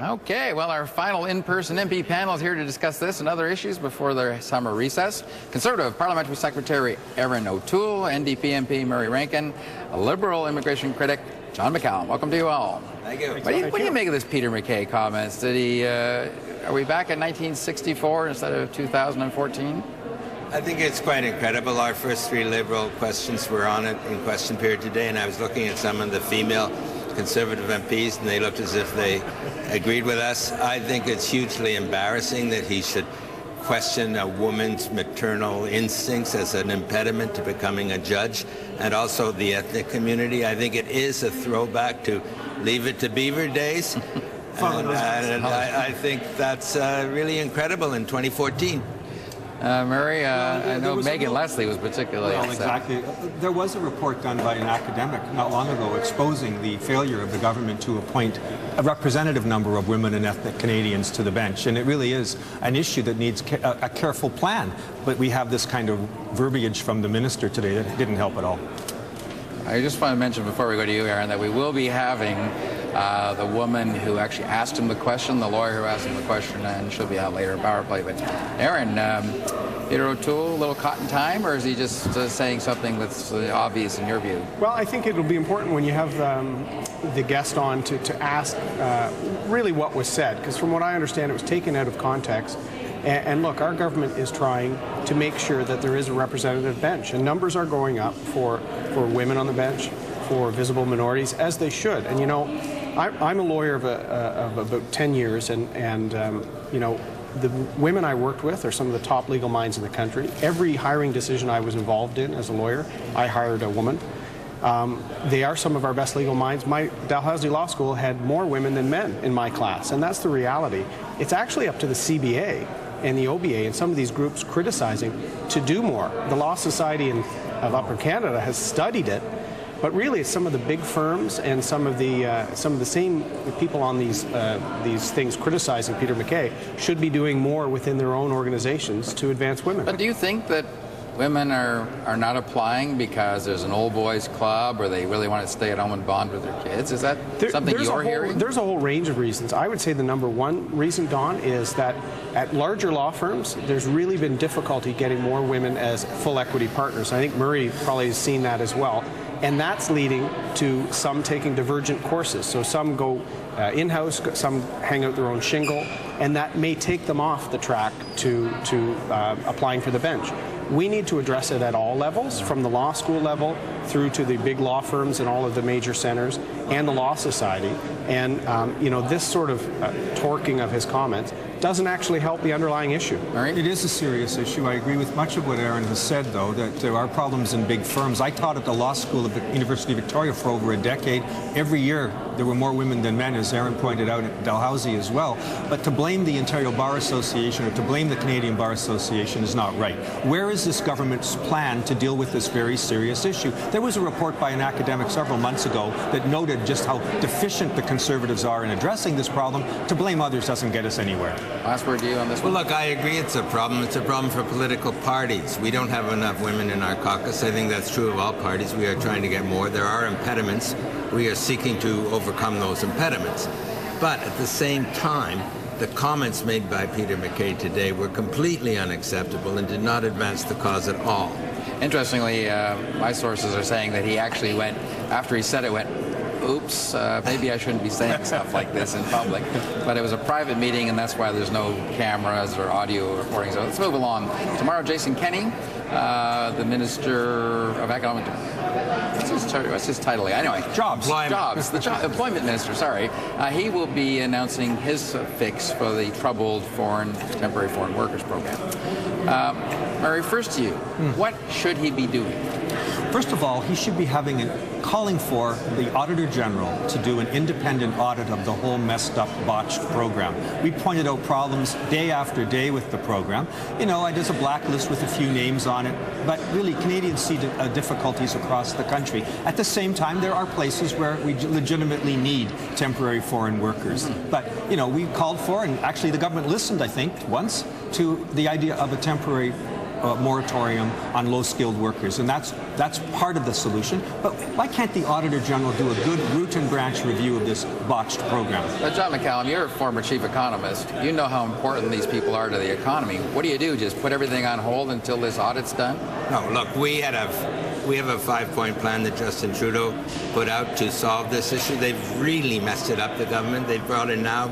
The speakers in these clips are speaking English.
Okay, well, our final in-person MP panel is here to discuss this and other issues before the summer recess. Conservative Parliamentary Secretary Erin O'Toole, NDP MP Murray Rankin, a Liberal immigration critic John McCallum. Welcome to you all. Thank you. What do you make of this Peter MacKay comments? Did he? Are we back in 1964 instead of 2014? I think it's quite incredible. Our first three Liberal questions were on it in question period today, and I was looking at some of the female Conservative MPs, and they looked as if they agreed with us. I think it's hugely embarrassing that he should question a woman's maternal instincts as an impediment to becoming a judge, and also the ethnic community. I think it is a throwback to Leave It to Beaver days. and I think that's really incredible in 2014. Murray, I know Megan Leslie was particularly upset. Exactly. There was a report done by an academic not long ago exposing the failure of the government to appoint a representative number of women and ethnic Canadians to the bench, and it really is an issue that needs a careful plan. But we have this kind of verbiage from the minister today that didn't help at all. I just want to mention before we go to you, Aaron, that we will be having the woman who actually asked him the question, the lawyer who asked him the question, and she'll be out later in power play. But Aaron, Peter O'Toole, a little caught in time, or is he just saying something that's obvious in your view? Well, I think it'll be important when you have the guest on to ask really what was said, because from what I understand, it was taken out of context. And look, our government is trying to make sure that there is a representative bench, and numbers are going up for women on the bench, for visible minorities, as they should. And you know, I'm a lawyer of about 10 years, and you know, the women I worked with are some of the top legal minds in the country. Every hiring decision I was involved in as a lawyer, I hired a woman. They are some of our best legal minds. My Dalhousie Law School had more women than men in my class, and that's the reality. It's actually up to the CBA and the OBA and some of these groups criticizing to do more. The Law Society of Upper Canada has studied it, but really it's some of the big firms and some of the same people on these things criticizing Peter MacKay should be doing more within their own organizations to advance women. But do you think that women are not applying because there's an old boys club, or they really want to stay at home and bond with their kids? Is that something you're hearing? There's a whole range of reasons. I would say the number one reason, Don, is that at larger law firms, there's really been difficulty getting more women as full equity partners. I think Murray probably has seen that as well. And that's leading to some taking divergent courses. So some go in-house, some hang out their own shingle, and that may take them off the track to applying for the bench. We need to address it at all levels, from the law school level through to the big law firms and all of the major centers and the Law Society. And you know, this sort of torquing of his comments doesn't actually help the underlying issue. Right. It is a serious issue. I agree with much of what Aaron has said, though, that there are problems in big firms. I taught at the Law School of the University of Victoria for over a decade. Every year there were more women than men, as Aaron pointed out, at Dalhousie as well. But to blame the Ontario Bar Association or to blame the Canadian Bar Association is not right. Where is this government's plan to deal with this very serious issue? There was a report by an academic several months ago that noted just how deficient the Conservatives are in addressing this problem. To blame others doesn't get us anywhere. Last word to you on this one. Well, look, I agree it's a problem. It's a problem for political parties. We don't have enough women in our caucus. I think that's true of all parties. We are trying to get more. There are impediments. We are seeking to overcome those impediments. But at the same time, the comments made by Peter MacKay today were completely unacceptable and did not advance the cause at all. Interestingly, my sources are saying that he actually went, after he said it, went, oops, maybe I shouldn't be saying stuff like this in public. But it was a private meeting, and that's why there's no cameras or audio recording. So let's move along. Tomorrow, Jason Kenney, the Minister of Economic... What's his title? Anyway, Employment Minister, sorry. He will be announcing his fix for the troubled temporary foreign workers program. Murray, first to you. What should he be doing? First of all, he should be calling for the Auditor General to do an independent audit of the whole messed up, botched program. We pointed out problems day after day with the program. You know, there's a blacklist with a few names on it, but really Canadians see difficulties across the country. At the same time, there are places where we legitimately need temporary foreign workers. But, you know, we called for, and actually the government listened, I think, once, to the idea of a temporary moratorium on low-skilled workers, and that's part of the solution. But why can't the Auditor General do a good root and branch review of this botched program? John McCallum, you're a former chief economist. You know how important these people are to the economy. What do? Just put everything on hold until this audit's done? No, look, we have a 5-point plan that Justin Trudeau put out to solve this issue. They've really messed it up, the government. They've brought in now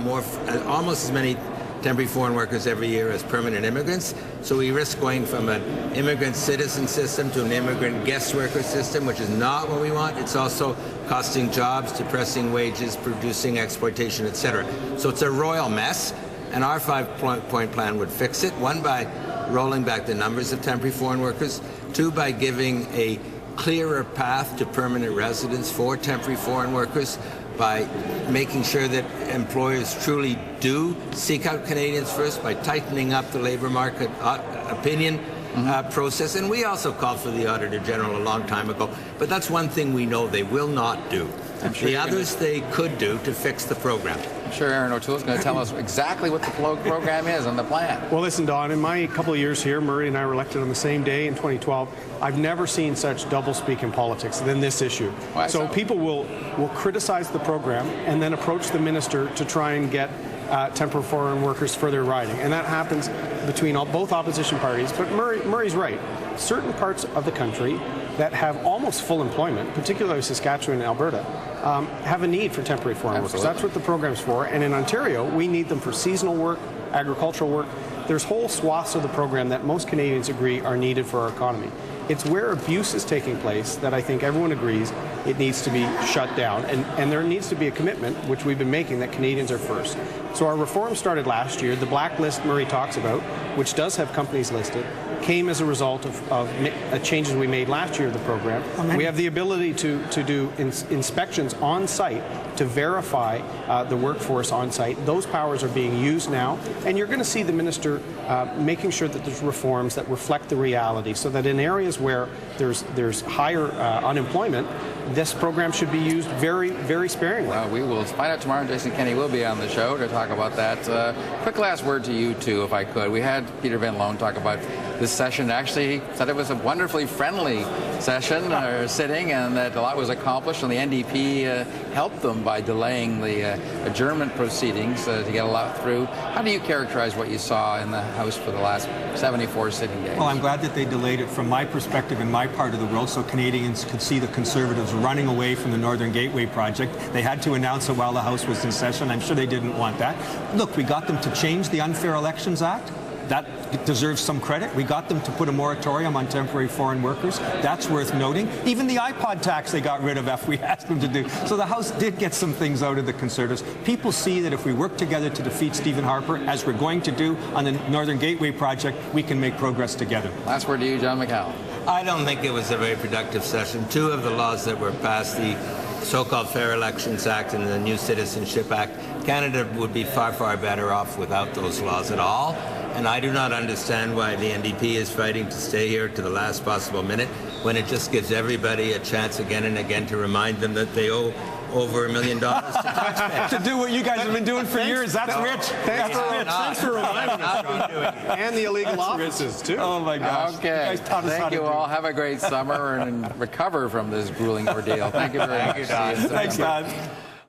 almost as many temporary foreign workers every year as permanent immigrants. So we risk going from an immigrant citizen system to an immigrant guest worker system, which is not what we want. It's also costing jobs, depressing wages, producing exploitation, etc. So it's a royal mess, and our 5-point plan would fix it. 1, by rolling back the numbers of temporary foreign workers. 2, by giving a clearer path to permanent residence for temporary foreign workers, by making sure that employers truly do seek out Canadians first, by tightening up the labour market opinion process. And we also called for the Auditor General a long time ago, but that's one thing we know they will not do. The others they could do to fix the program. I'm sure Aaron O'Toole's going to tell us exactly what the program is and the plan. Well, listen, Don, in my couple of years here, Murray and I were elected on the same day in 2012. I've never seen such doublespeak in politics than this issue. Why so? People will criticize the program and then approach the minister to try and get temporary foreign workers further riding. And that happens between both opposition parties. But Murray's right. Certain parts of the country that have almost full employment, particularly Saskatchewan and Alberta, have a need for temporary foreign workers. That's what the program's for. And in Ontario, we need them for seasonal work, agricultural work. There's whole swaths of the program that most Canadians agree are needed for our economy. It's where abuse is taking place that I think everyone agrees it needs to be shut down. And there needs to be a commitment, which we've been making, that Canadians are first. So our reform started last year. The blacklist Murray talks about, which does have companies listed, came as a result of changes we made last year of the program. We have the ability to do inspections on site to verify the workforce on site. Those powers are being used now, and you're going to see the minister making sure that there's reforms that reflect the reality, so that in areas where there's higher unemployment, this program should be used very, very sparingly. We will find out tomorrow. Jason Kenney will be on the show to talk about that. Quick last word to you two, if I could. We had Peter Van Loan talk about this session. Actually, he said it was a wonderfully friendly session or sitting, and that a lot was accomplished, and the NDP helped them by delaying the adjournment proceedings to get a lot through. How do you characterize what you saw in the House for the last 74 sitting days? Well, I'm glad that they delayed it from my perspective in my part of the world, so Canadians could see the Conservatives running away from the Northern Gateway project. They had to announce it while the House was in session. I'm sure they didn't want that. Look, we got them to change the Unfair Elections Act. That deserves some credit. We got them to put a moratorium on temporary foreign workers. That's worth noting. Even the iPod tax they got rid of after we asked them to do. So the House did get some things out of the Conservatives. People see that if we work together to defeat Stephen Harper, as we're going to do on the Northern Gateway project, we can make progress together. Last word to you, John McCallum. I don't think it was a very productive session. 2 of the laws that were passed, the so-called Fair Elections Act and the New Citizenship Act, Canada would be far, far better off without those laws at all. And I do not understand why the NDP is fighting to stay here to the last possible minute when it just gives everybody a chance again and again to remind them that they owe over $1 million to taxpayers. To do what you guys have been doing for years. That's rich. Thanks for reminding us. And the illegal offices, too. Oh, my gosh. Okay. Thank you all. Have a great summer and recover from this grueling ordeal. Thank you very much. Thanks, Don.